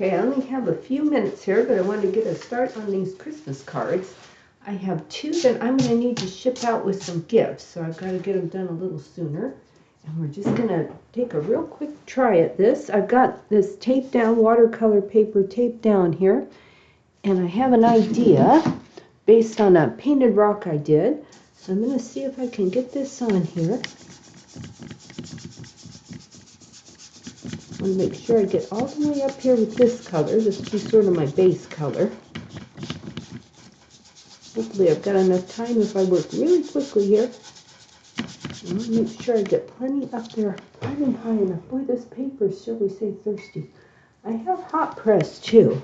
Okay, I only have a few minutes here, but I wanted to get a start on these Christmas cards. I have two that I'm going to need to ship out with some gifts, so I've got to get them done a little sooner. And we're just going to take a real quick try at this. I've got this taped down, watercolor paper taped down here, and I have an idea based on a painted rock I did. So I'm going to see if I can get this on here. I want to make sure I get all the way up here with this color. This will be sort of my base color. Hopefully I've got enough time if I work really quickly here. I want to make sure I get plenty up there, plenty and high enough. Boy, this paper is, shall we say, thirsty. I have hot press too,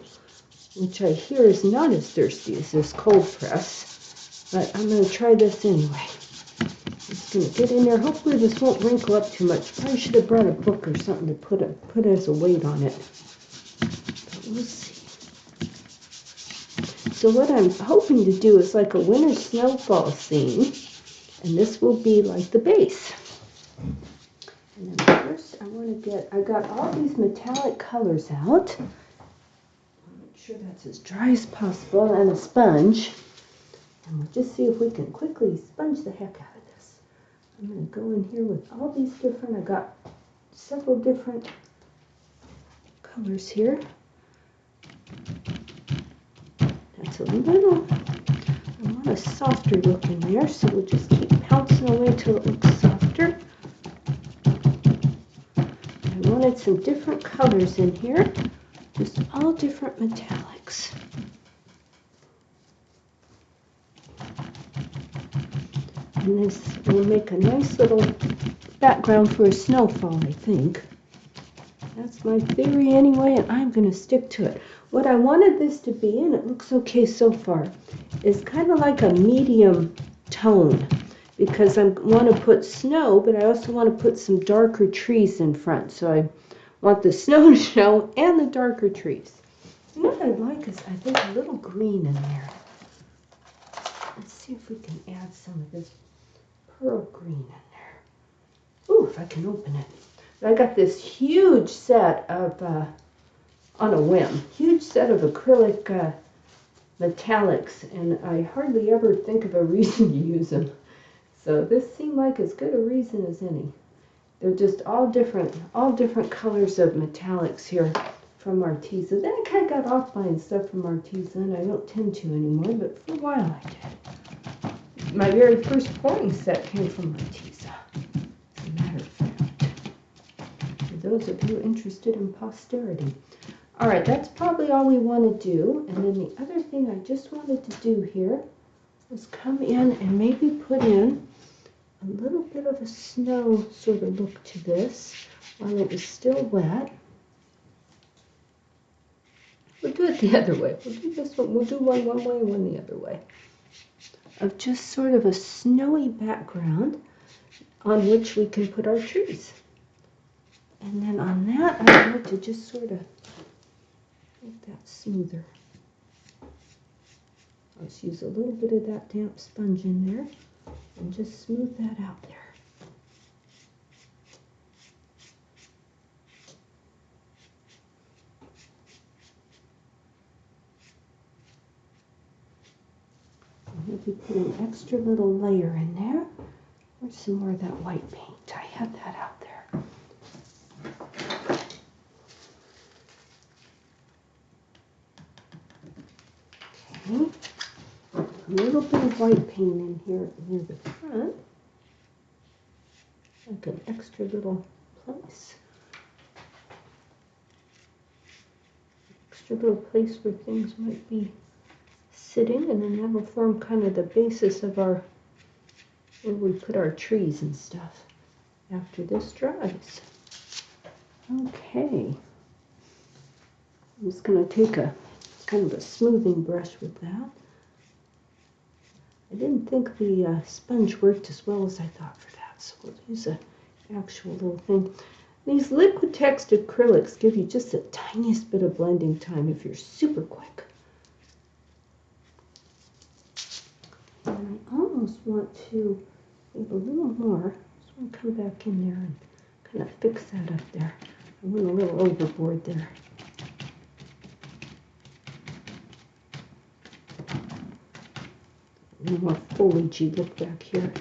which I hear is not as thirsty as this cold press. But I'm going to try this anyway. It's going to get in there. Hopefully this won't wrinkle up too much. Probably should have brought a book or something to put as a weight on it. But we'll see. So what I'm hoping to do is like a winter snowfall scene. And this will be like the base. And then first I got all these metallic colors out. I'll make sure that's as dry as possible, and a sponge. And we'll just see if we can quickly sponge the heck out of this. I'm going to go in here with all these different, I got several different colors here. That's a little, I want a softer look in there, so we'll just keep pouncing away till it looks softer. I wanted some different colors in here, just all different metallics. And this will make a nice little background for a snowfall, I think. That's my theory anyway, and I'm going to stick to it. What I wanted this to be, and it looks okay so far, is kind of like a medium tone, because I want to put snow, but I also want to put some darker trees in front. So I want the snow to show and the darker trees. And what I like is I think a little green in there. Let's see if we can add some of this pearl green in there. Ooh, if I can open it. I got this huge set of, on a whim, huge set of acrylic metallics, and I hardly ever think of a reason to use them. So this seemed like as good a reason as any. They're just all different colors of metallics here from Arteza. Then I kind of got off buying stuff from Arteza, and I don't tend to anymore, but for a while I did. My very first pouring set came from Arteza, as a matter of fact. For those of you interested in posterity. All right, that's probably all we want to do. And then the other thing I just wanted to do here was come in and maybe put in a little bit of a snow sort of look to this while it was still wet. We'll do it the other way. We'll do this one. We'll do one way and one the other way. Of just sort of a snowy background on which we can put our trees. And then on that, I'd like to just sort of make that smoother. I'll just use a little bit of that damp sponge in there and just smooth that out there. And maybe put an extra little layer in there, or some more of that white paint. I had that out there. Okay. A little bit of white paint in here near the front, like an extra little place. Extra little place where things might be sitting, and then that'll form kind of the basis of our, where we put our trees and stuff after this dries. Okay. I'm just going to take a kind of a smoothing brush with that. I didn't think the sponge worked as well as I thought for that, so we'll use an actual little thing. These liquid text acrylics give you just the tiniest bit of blending time if you're super quick. And I almost want to leave a little more. I just want to come back in there and kind of fix that up there. I went a little overboard there. a more foliagey look back here.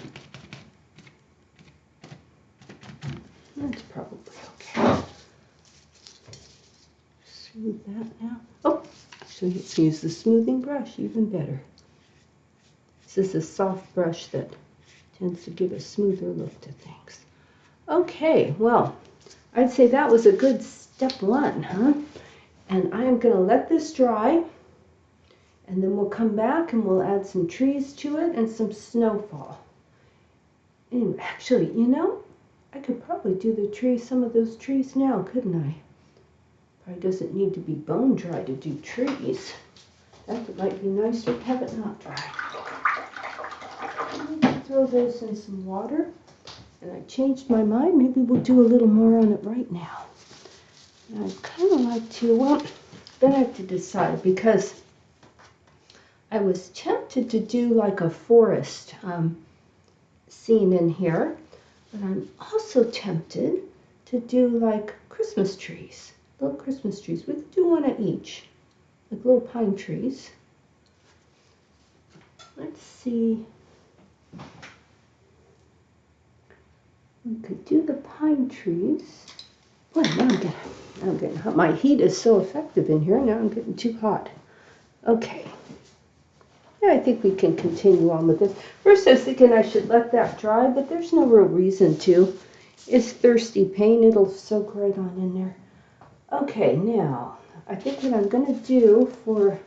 That's probably okay. Smooth that now. Oh, actually, let's use the smoothing brush, even better. This is a soft brush that tends to give a smoother look to things. Okay, well, I'd say that was a good step one, huh? And I'm going to let this dry, and then we'll come back and we'll add some trees to it and some snowfall. Anyway, actually, you know, I could probably do the trees, some of those trees now, couldn't I? Probably doesn't need to be bone dry to do trees. That might be nicer to have it not dry. I'm going to throw those in some water. And I changed my mind. Maybe we'll do a little more on it right now. And I'd kind of like to, well, then I have to decide because I was tempted to do like a forest scene in here. But I'm also tempted to do like Christmas trees, little Christmas trees. We could do one of each, like little pine trees. Let's see. We could do the pine trees. Boy, now I'm getting hot. My heat is so effective in here. Now I'm getting too hot. Okay. Yeah, I think we can continue on with this. First, I was thinking I should let that dry, but there's no real reason to. It's thirsty paint. It'll soak right on in there. Okay, now, I think what I'm going to do for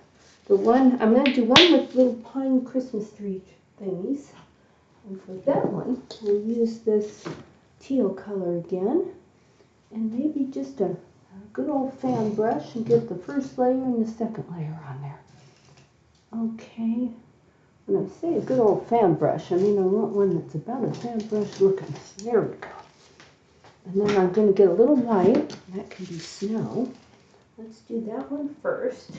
the one, I'm going to do one with little pine Christmas tree thingies. And for that one, we'll use this teal color again. And maybe just a good old fan brush and get the first layer and the second layer on there. Okay. When I say a good old fan brush, I mean I want one that's about a fan brush looking. There we go. And then I'm going to get a little white. That can be snow. Let's do that one first.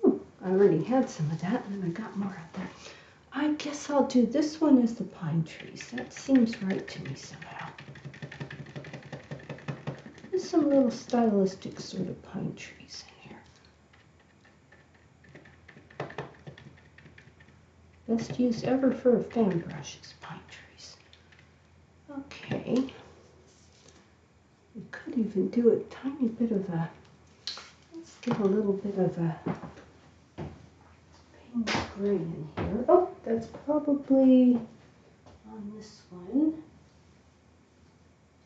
I already had some of that, and then I got more out there. I guess I'll do this one as the pine trees. That seems right to me somehow. There's some little stylistic sort of pine trees in here. Best use ever for a fan brush is pine trees. Okay. We could even do a tiny bit of a, let's get a little bit of a paint gray in here. Oh, that's probably on this one.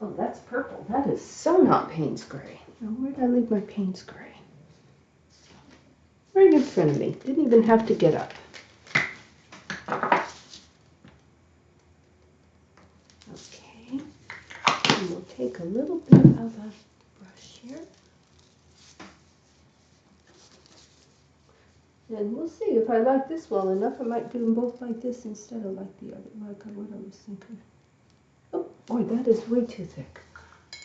Oh, that's purple. That is so not Payne's gray. Now, where did I leave my Payne's gray? Right in front of me. Didn't even have to get up. Okay. And we'll take a little bit of a brush here. And we'll see if I like this well enough. I might do them both like this instead of like the other, like what I was thinking. Oh, boy, that is way too thick.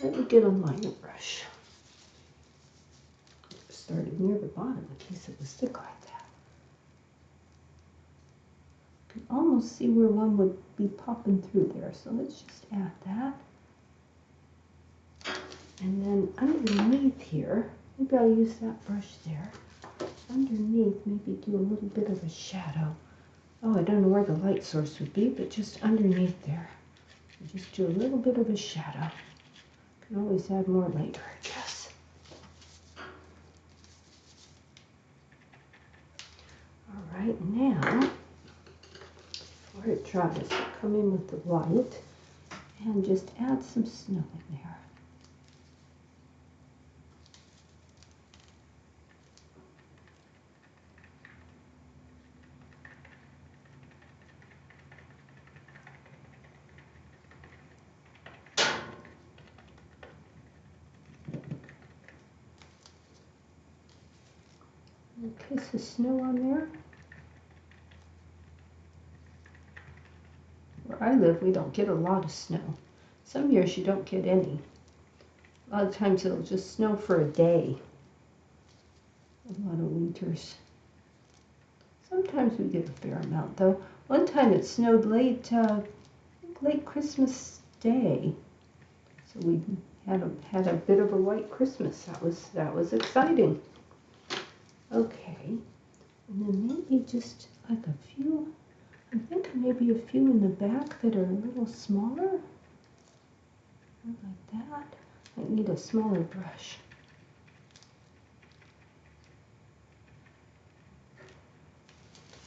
Let me get a liner brush. Started near the bottom in case it was thick like that. You can almost see where one would be popping through there. So let's just add that. And then underneath here, maybe I'll use that brush there. Underneath, maybe do a little bit of a shadow. Oh, I don't know where the light source would be, but just underneath there. Just do a little bit of a shadow. Can always add more later, I guess. All right, now, before it dries, I'll come in with the white and just add some snow in there. A piece of snow on there. Where I live, we don't get a lot of snow. Some years you don't get any. A lot of times it'll just snow for a day. A lot of winters. Sometimes we get a fair amount though. One time it snowed late Christmas Day. So we had a bit of a white Christmas. That was exciting. Okay, and then maybe just like a few. I'm thinking maybe a few in the back that are a little smaller, like that. I need a smaller brush.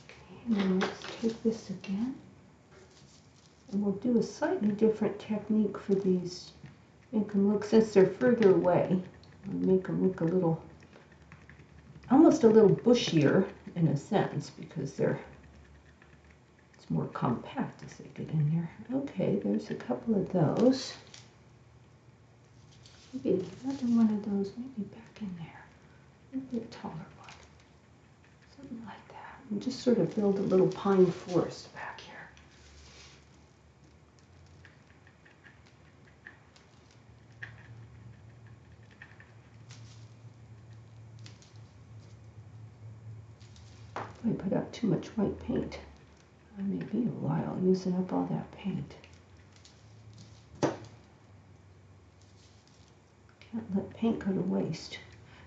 Okay, and then let's take this again, and we'll do a slightly different technique for these. Make them look, since they're further away, I'll make them look a little, almost a little bushier in a sense, because it's more compact as they get in there. Okay, there's a couple of those. Maybe another one of those, maybe back in there. A little bit taller one. Something like that. And just sort of build a little pine forest back here. If I put out too much white paint, I may be a while using up all that paint. Can't let paint go to waste.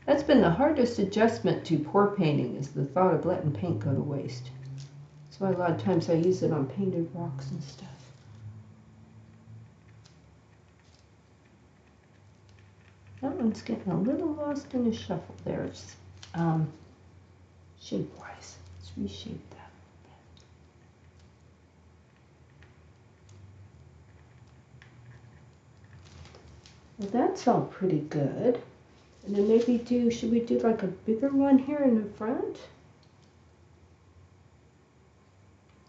That's been the hardest adjustment to pour painting, is the thought of letting paint go to waste. That's why a lot of times I use it on painted rocks and stuff. That one's getting a little lost in the shuffle there. It's, shape-wise. Let's reshape that. Well, that's all pretty good. And then maybe should we do like a bigger one here in the front?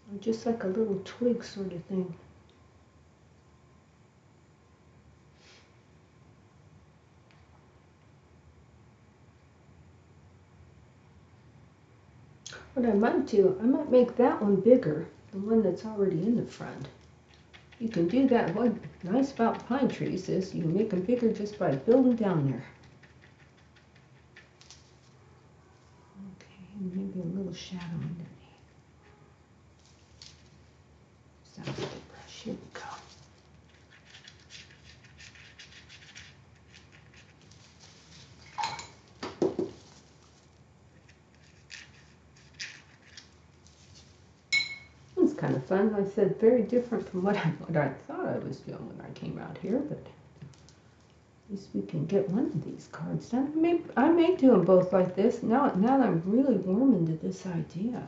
Or just like a little twig sort of thing. What I might do, I might make that one bigger, the one that's already in the front. You can do that. What's nice about pine trees is you can make them bigger just by building down there. Okay, and maybe a little shadow underneath. Sounds like a brush. Here we go. It's kind of fun. Like I said, very different from what I thought I was doing when I came out here, but at least we can get one of these cards done. I may do them both like this. Now that I'm really warming to this idea.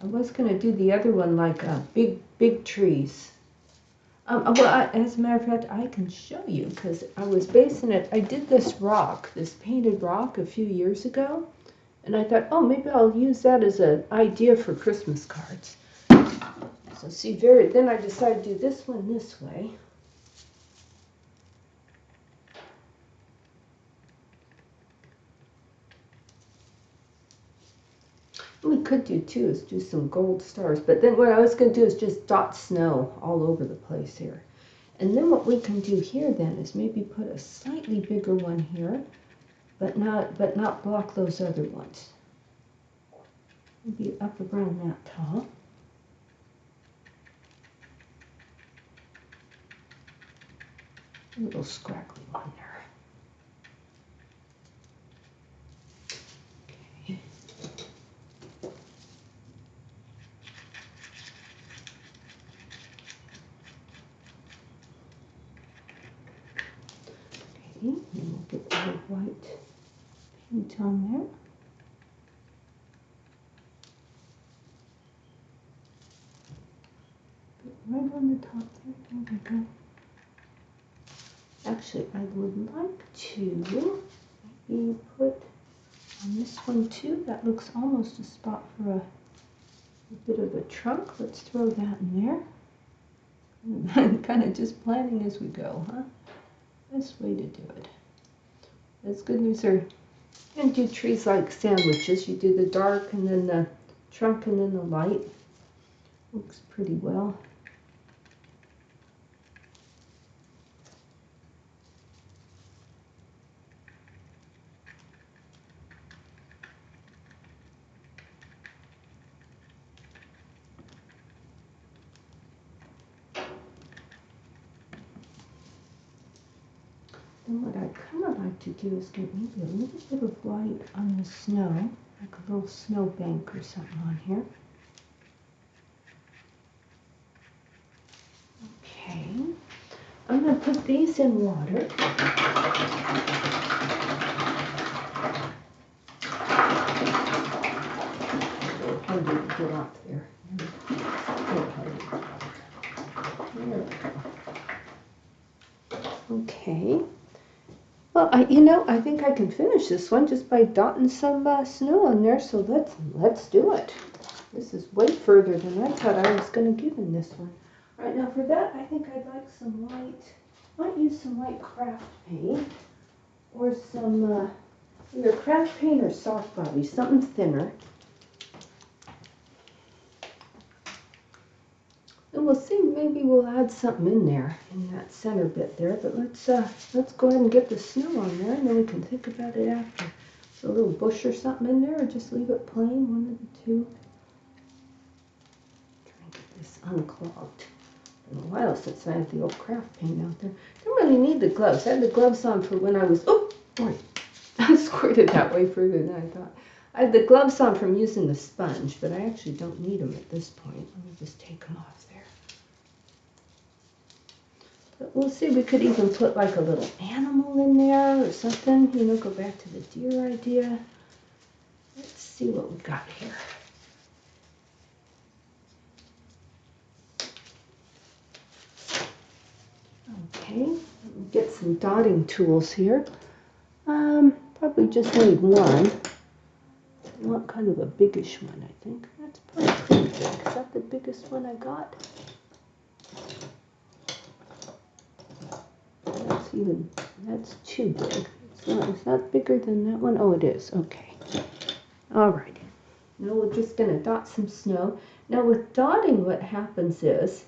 I was going to do the other one like big trees. As a matter of fact, I can show you, because I was basing it. I did this painted rock a few years ago, and I thought, oh, maybe I'll use that as an idea for Christmas cards. So see, then I decided to do this one this way. What we could do too is do some gold stars, but then what I was going to do is just dot snow all over the place here. And then what we can do here then is maybe put a slightly bigger one here, but not block those other ones. Maybe up around that tall. A little scraggly one there. Okay. And we'll get the white paint on there. Right on the top there. There we go. Actually, I would like to maybe put on this one too. That looks almost a spot for a bit of a trunk. Let's throw that in there. I'm kind of just planning as we go, huh? Best way to do it. That's good news. You can do trees like sandwiches. You do the dark and then the trunk and then the light. Works pretty well. then what I kind of like to do is get maybe a little bit of white on the snow, like a little snow bank or something on here. Okay, I'm going to put these in water. Hard to get up there. Okay. Well, I think I can finish this one just by dotting some snow on there. So let's do it. This is way further than I thought I was going to give in this one. All right, now for that, I think I'd like some white. Might use some white craft paint or some either craft paint or soft body, something thinner. And we'll see, maybe we'll add something in there, in that center bit there, but let's go ahead and get the snow on there, and then we can think about it after. So a little bush or something in there, or just leave it plain, one of the two. Try and get this unclogged. It's been a while since I had the old craft paint out there. Don't really need the gloves. I had the gloves on for when I was, oh, boy, I squirted that way further than I thought. I had the gloves on from using the sponge, but I actually don't need them at this point. Let me just take them off there. But we'll see, we could even put like a little animal in there or something, go back to the deer idea. Let's see what we got here. Okay, let me get some dotting tools here. Probably just need one. I want kind of a biggish one, I think. That's probably pretty big. Is that the biggest one I got? That's too big. Is that bigger than that one? Oh, it is. Okay. All right. Now we're just going to dot some snow. Now with dotting, what happens is,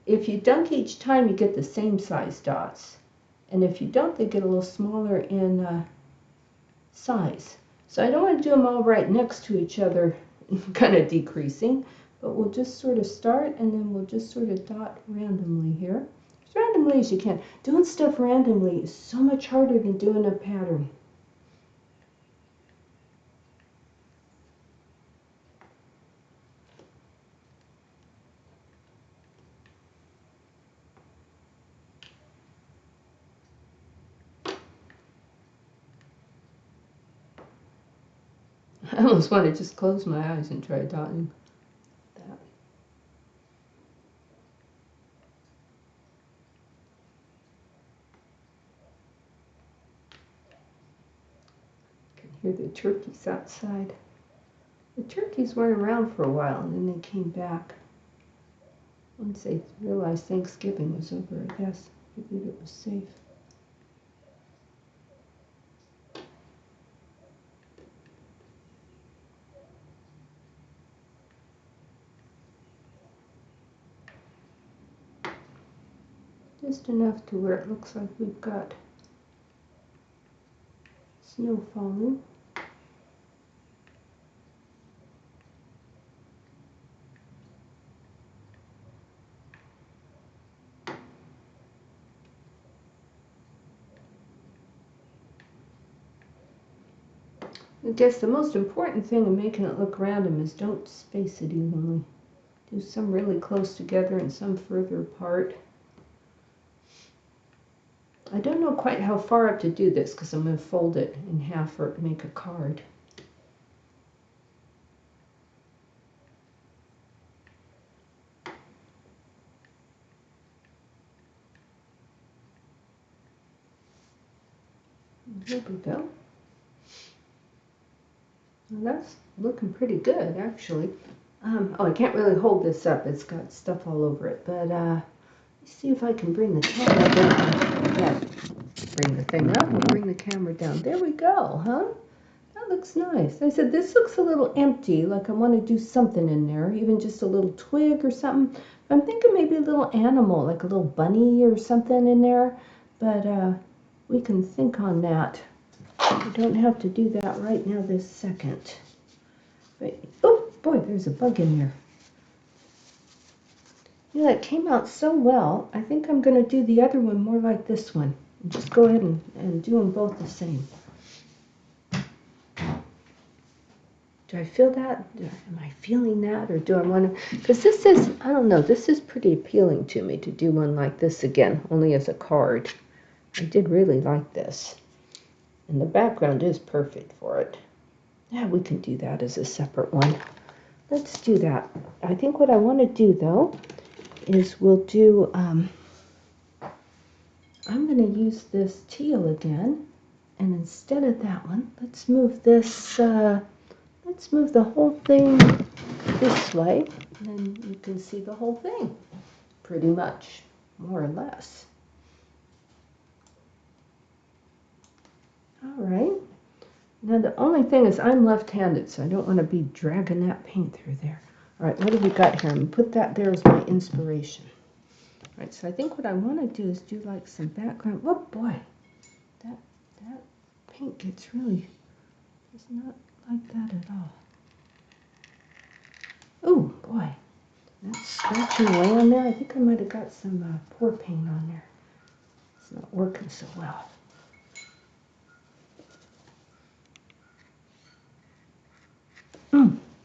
if you dunk each time, you get the same size dots. And if you don't, they get a little smaller in size. So I don't want to do them all right next to each other, kind of decreasing. But we'll just sort of start, and then we'll just sort of dot randomly here. As randomly as you can. Doing stuff randomly is so much harder than doing a pattern. I almost want to just close my eyes and try dotting that. I can hear the turkeys outside. The turkeys weren't around for a while, and then they came back. Once they realized Thanksgiving was over, I guess. Figured it was safe. Just enough to where it looks like we've got snow falling. I guess the most important thing in making it look random is don't space it evenly. Do some really close together and some further apart. I don't know quite how far up to do this because I'm going to fold it in half for it to make a card. There we go. Well, that's looking pretty good, actually. Oh, I can't really hold this up. It's got stuff all over it. But let's see if I can bring the camera down. Yeah, bring the thing up and bring the camera down. There we go, huh? That looks nice. I said this looks a little empty, like I want to do something in there, even just a little twig or something. I'm thinking maybe a little animal, like a little bunny or something in there. But we can think on that. We don't have to do that right now this second. But, oh boy, there's a bug in there. That came out so well. I think I'm going to do the other one more like this one. And just go ahead and do them both the same. Do I feel that? Am I feeling that? Or do I want to? Because this is, I don't know, this is pretty appealing to me to do one like this again, only as a card. I did really like this. And the background is perfect for it. Yeah, we can do that as a separate one. Let's do that. I think what I want to do, though, is we'll do, I'm going to use this teal again. And instead of that one, let's move this, let's move the whole thing this way. And then you can see the whole thing, pretty much, more or less. All right. Now the only thing is I'm left-handed, so I don't want to be dragging that paint through there. All right, what have we got here? I'm going to put that there as my inspiration. All right, so I think what I want to do is do like some background. Oh boy, that paint gets really, it's not like that at all. Oh boy, that's scratching away on there. I think I might have got some pour paint on there. It's not working so well.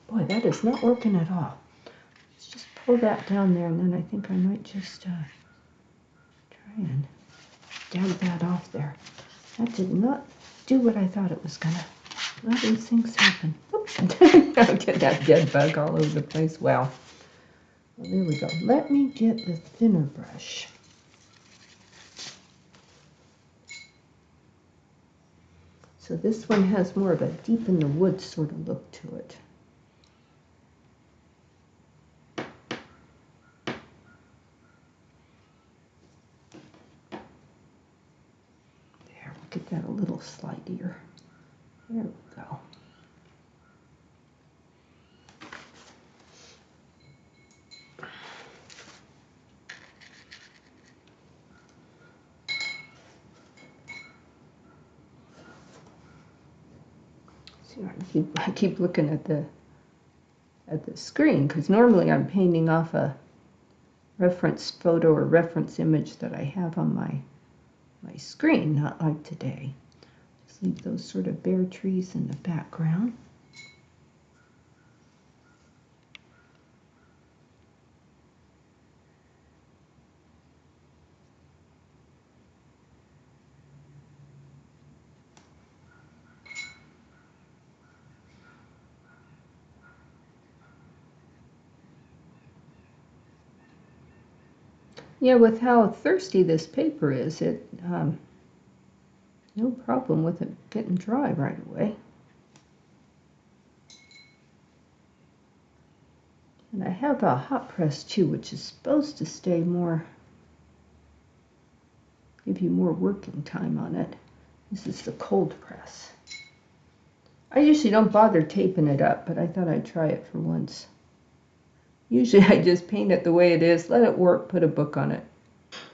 Boy, that is not working at all. Let's just pull that down there, and then I think I might just try and dab that off there. That did not do what I thought it was gonna. Well, these things happen. Oops. I'll get that dead bug all over the place. Wow. Well, there we go. Let me get the thinner brush. So this one has more of a deep in the woods sort of look to it. There, we'll get that a little slightier. There we go. See, I keep looking at the screen because normally I'm painting off a reference photo or reference image that I have on my screen, not like today. Just leave those sort of bare trees in the background. Yeah, with how thirsty this paper is, it no problem with it getting dry right away. And I have a hot press too, which is supposed to stay more, give you more working time on it. This is the cold press. I usually don't bother taping it up, but I thought I'd try it for once. Usually I just paint it the way it is, let it work, put a book on it,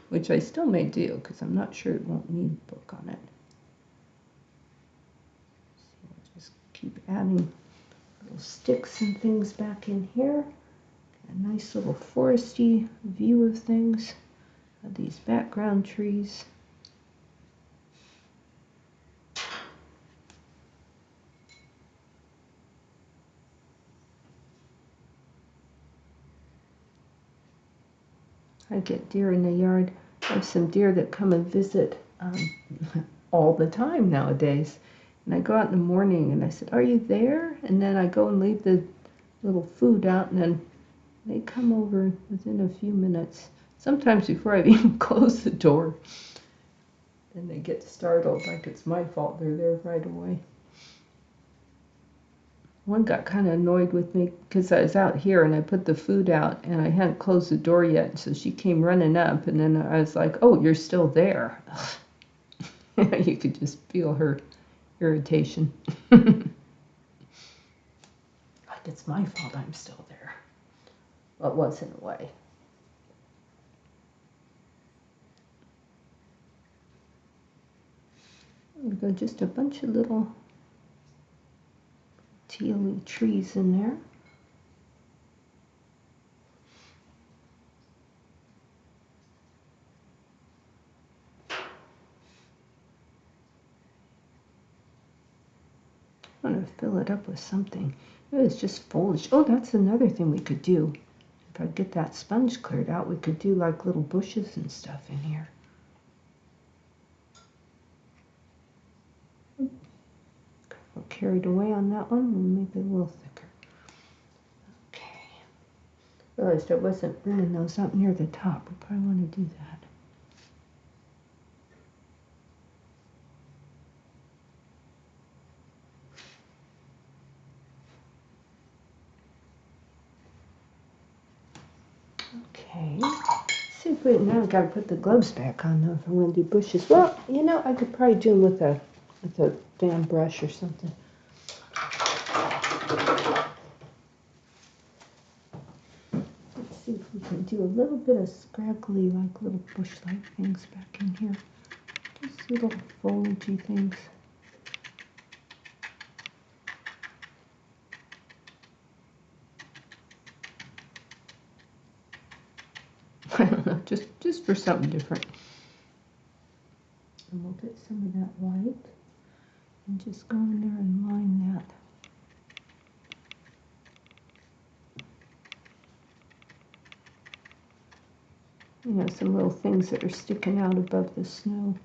which I still may do because I'm not sure it won't need a book on it. So I'll just keep adding little sticks and things back in here. A nice little foresty view of things, of these background trees. I get deer in the yard. I have some deer that come and visit all the time nowadays. And I go out in the morning and I said, "Are you there?" And then I go and leave the little food out, and then they come over within a few minutes. Sometimes before I've even closed the door. And they get startled like it's my fault they're there right away. One got kind of annoyed with me because I was out here and I put the food out and I hadn't closed the door yet. So she came running up, and then I was like, "Oh, you're still there." You could just feel her irritation. Like it's my fault I'm still there. Well, it was in a way. There we go, just a bunch of little tealy trees in there. I want to fill it up with something. It was just foliage. Oh, that's another thing we could do. If I get that sponge cleared out, we could do like little bushes and stuff in here. Got carried away on that one. We'll make it a little thicker. Okay. Realized I wasn't bringing those up near the top. We probably want to do that. Okay. See if we now I've got to put the gloves back on though if I want to do bushes. Well, you know, I could probably do them with a fan brush or something. Let's see if we can do a little bit of scraggly, like little bush-like things back in here. Just little foliagey things. I don't know, just for something different. And we'll get some of that white and just go in there and line that. You know, some little things that are sticking out above the snow.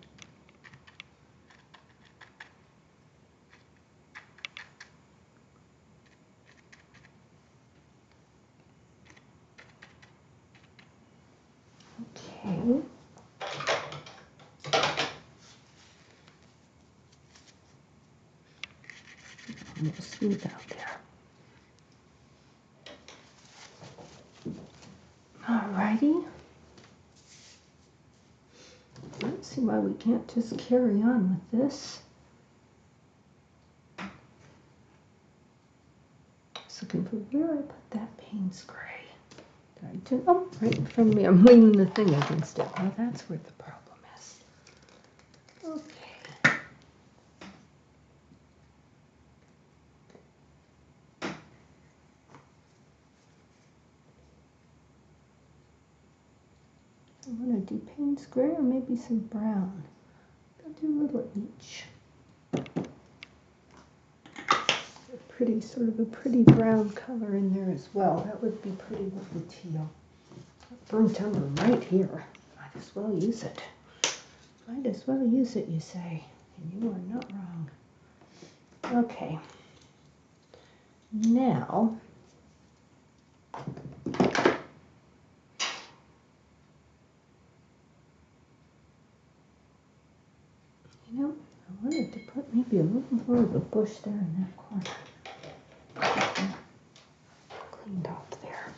Okay. Almost smooth out there. Alrighty. Let's see why we can't just carry on with this. I was looking for where I put that Payne's Gray. Oh, right in front of me. I'm leaning the thing against it. Well, that's where the problem is. Okay. I want to do Payne's Gray or maybe some brown. I'll do a little each. Pretty, sort of a pretty brown color in there as well. That would be pretty with the teal. Burnt umber right here. Might as well use it. Might as well use it, you say. And you are not wrong. Okay. Now, you know, I wanted to put maybe a little more of a bush there in that corner. Cleaned off there.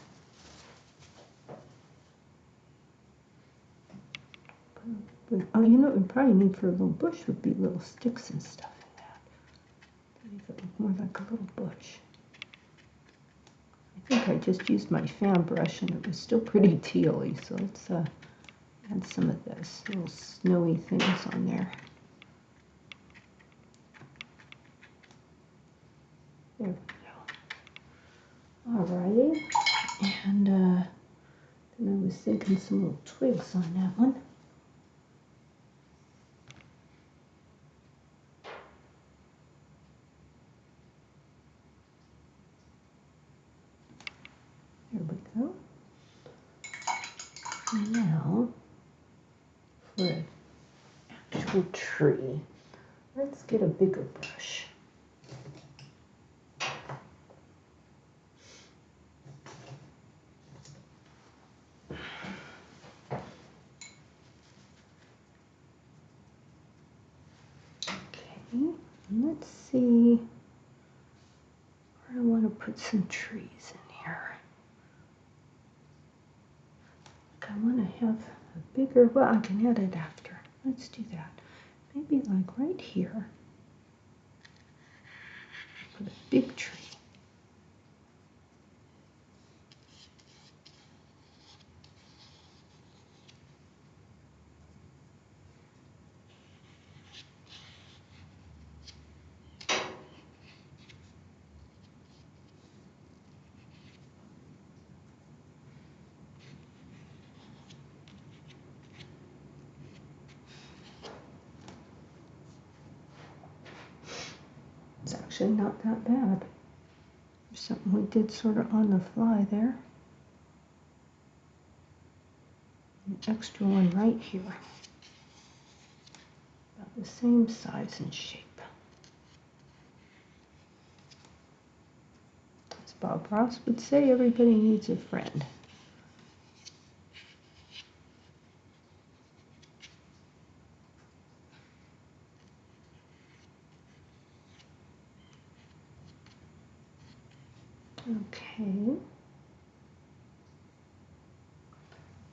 But, oh, you know what we probably need for a little bush would be little sticks and stuff in that. Make it look more like a little bush. I think I just used my fan brush and it was still pretty tealy, so let's add some of this, little snowy things on there. There we go. Alrighty, and then I was thinking some little twigs on that one. There we go. Now, for an actual tree, let's get a bigger brush. Okay, let's see where I want to put some trees in here. I want to have a bigger, well, I can add it after. Let's do that. Maybe like right here. Put a big tree. actually not that bad. There's something we did sort of on the fly there. An extra one right here. About the same size and shape. As Bob Ross would say, everybody needs a friend. Okay. And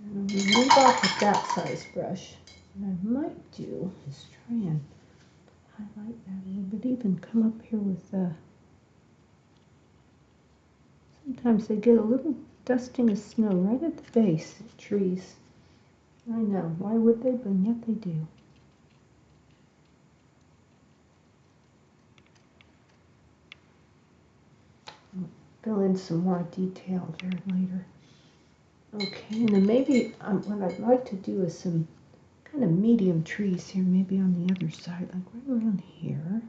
I'm going to leave off with that size brush. What I might do is try and highlight that a little bit, even come up here with sometimes they get a little dusting of snow right at the base of trees. I know, why would they? But yet they do. I'll fill in some more detail there later. Okay, and then maybe what I'd like to do is some kind of medium trees here, maybe on the other side, like right around here.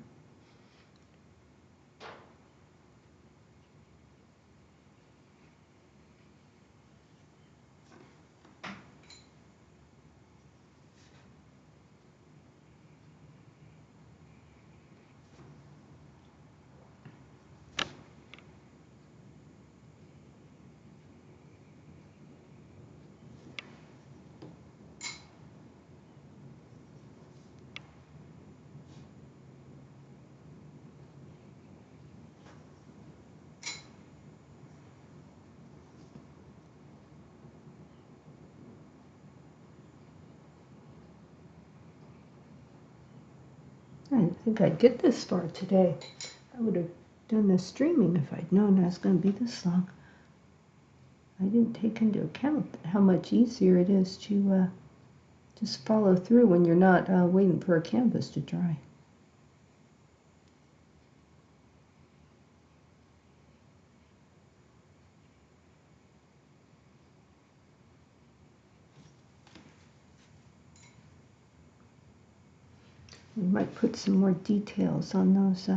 I didn't think I'd get this far today. I would have done the streaming if I'd known I was going to be this long. I didn't take into account how much easier it is to just follow through when you're not waiting for a canvas to dry. We might put some more details on those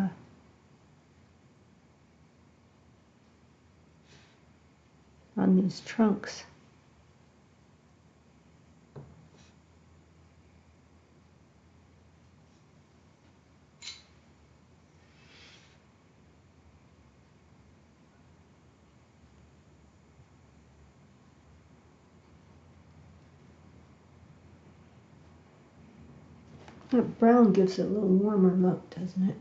on these trunks. That brown gives it a little warmer look, doesn't it?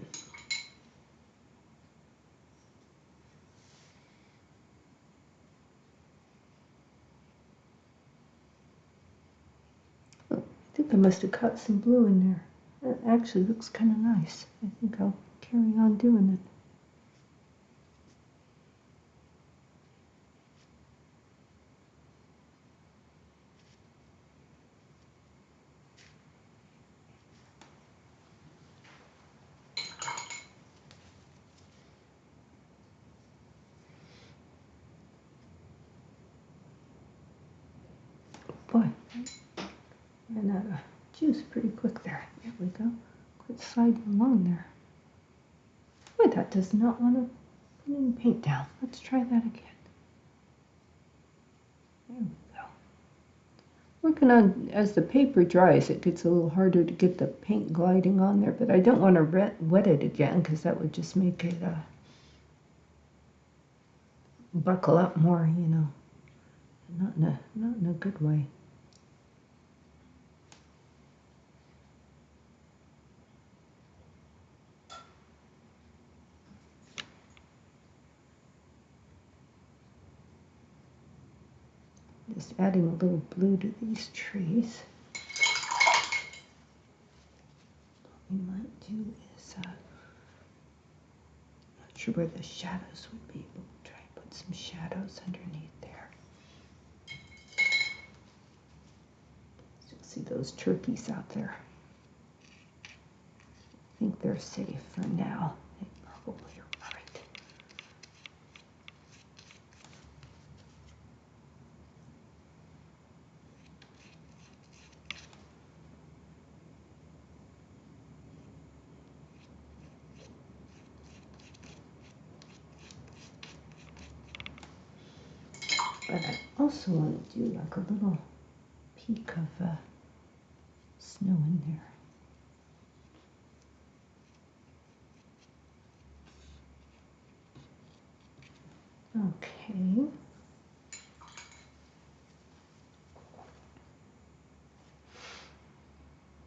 Oh, I think I must have cut some blue in there. That actually looks kind of nice. I think I'll carry on doing it. Boy, ran out of juice pretty quick there. There we go. Quit sliding along there. Boy, that does not want to put any paint down. Let's try that again. There we go. Working on, as the paper dries, it gets a little harder to get the paint gliding on there, but I don't want to wet it again because that would just make it buckle up more, you know. Not in a good way. Just adding a little blue to these trees. What we might do is, not sure where the shadows would be, but we'll try and put some shadows underneath there. Still see those turkeys out there. I think they're safe for now. They probably are right. also want to do like a little peak of snow in there. Okay.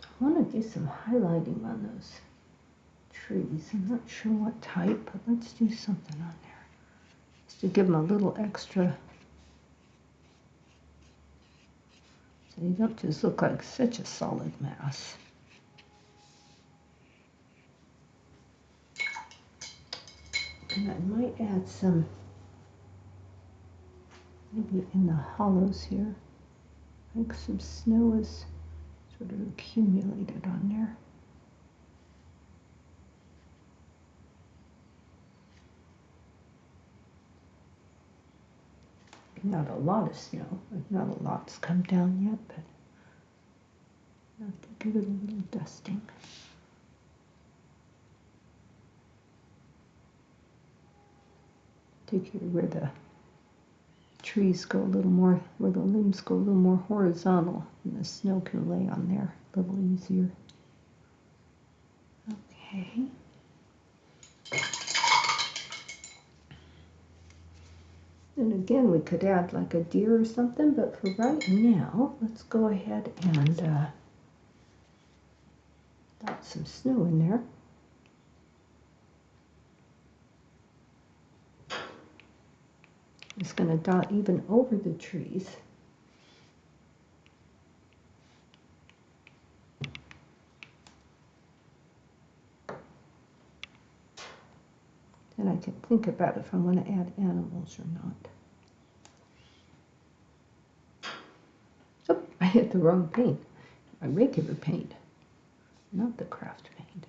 I want to do some highlighting on those trees. I'm not sure what type, but let's do something on there. Just to give them a little extra, so you don't just look like such a solid mass. And I might add some, maybe in the hollows here, like some snow is sort of accumulated on there. Not a lot of snow, like not a lot's come down yet, but enough to give it a little dusting. Particularly where the trees go a little more, where the limbs go a little more horizontal, and the snow can lay on there a little easier. Okay. And again, we could add like a deer or something, but for right now, let's go ahead and dot some snow in there. Just going to dot even over the trees. Then I can think about if I want to add animals or not. Oh, I hit the wrong paint. My regular paint, not the craft paint.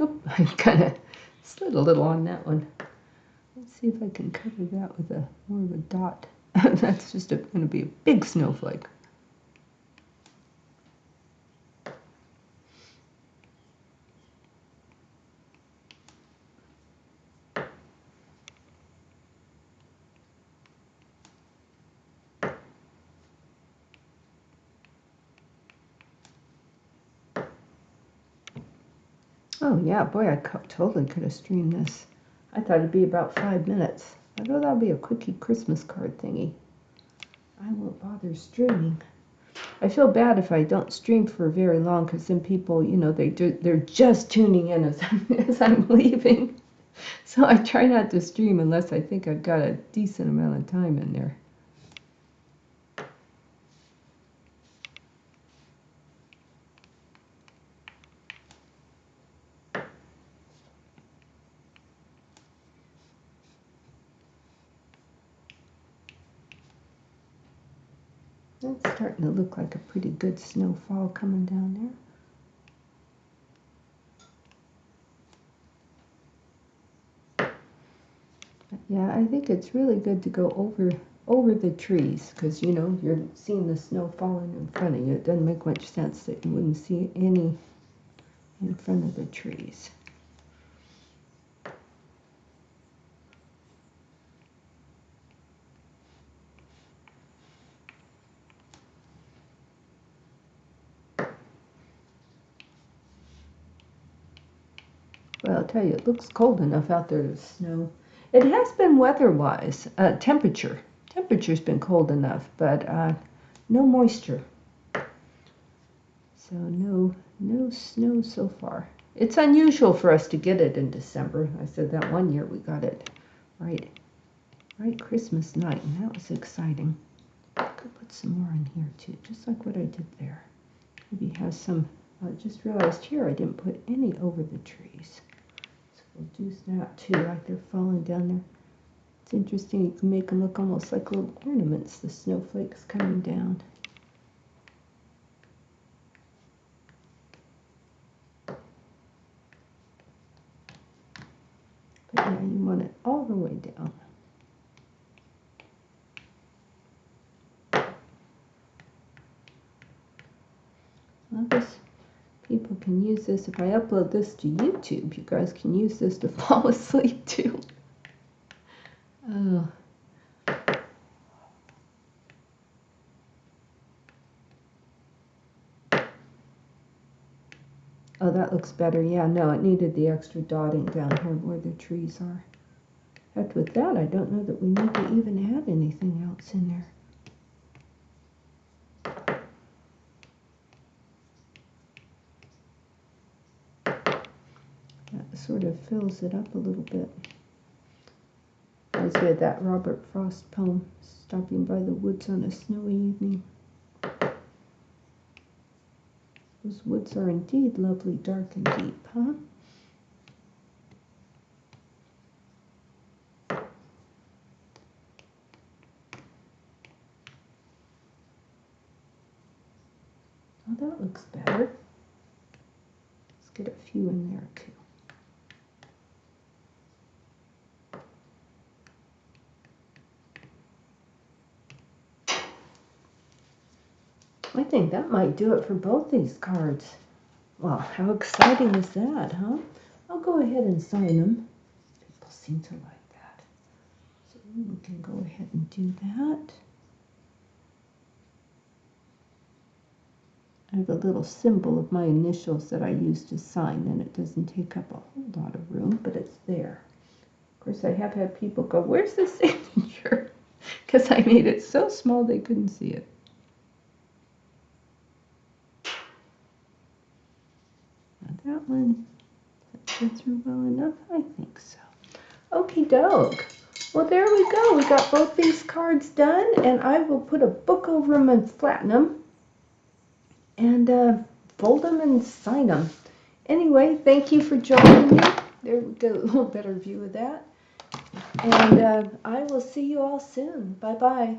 Oh, I kind of slid a little on that one. Let's see if I can cover that with a more of a dot. That's just going to be a big snowflake. Oh yeah, boy, I totally could have streamed this. I thought it'd be about 5 minutes. I thought that'd be a quickie Christmas card thingy. I won't bother streaming. I feel bad if I don't stream for very long, because then people, you know, they're just tuning in as I'm leaving. So I try not to stream unless I think I've got a decent amount of time in there. That's starting to look like a pretty good snowfall coming down there. But yeah, I think it's really good to go over the trees, because you know you're seeing the snow falling in front of you. It doesn't make much sense that you wouldn't see any in front of the trees. Well, I'll tell you, it looks cold enough out there to snow. It has been weather-wise, Temperature's been cold enough, but no moisture. So no snow so far. It's unusual for us to get it in December. I said that one year we got it right Christmas night, and that was exciting. Could put some more in here too, just like what I did there. Maybe have some, I just realized here I didn't put any over the trees. So we'll do that too, like they're falling down there. It's interesting, you can make them look almost like little ornaments, the snowflakes coming down. But yeah, you want it all the way down. Well, people can use this. If I upload this to YouTube, you guys can use this to fall asleep too. Oh. Oh, that looks better. Yeah, no, it needed the extra dotting down here where the trees are. In fact, with that, I don't know that we need to even add anything else in there. That sort of fills it up a little bit. I was read that Robert Frost poem, Stopping by the Woods on a Snowy Evening. Those woods are indeed lovely, dark and deep, huh? Oh, that looks better. Let's get a few in there too. I think that might do it for both these cards. Wow, how exciting is that, huh? I'll go ahead and sign them. People seem to like that. So we can go ahead and do that. I have a little symbol of my initials that I use to sign, and it doesn't take up a whole lot of room, but it's there. Of course, I have had people go, "Where's the signature?" Because I made it so small they couldn't see it. Now that one, that go through well enough? I think so. Okie doke. Well, there we go. We got both these cards done, and I will put a book over them and flatten them, and fold them and sign them. Anyway, thank you for joining me. There we go, a little better view of that. And I will see you all soon. Bye-bye.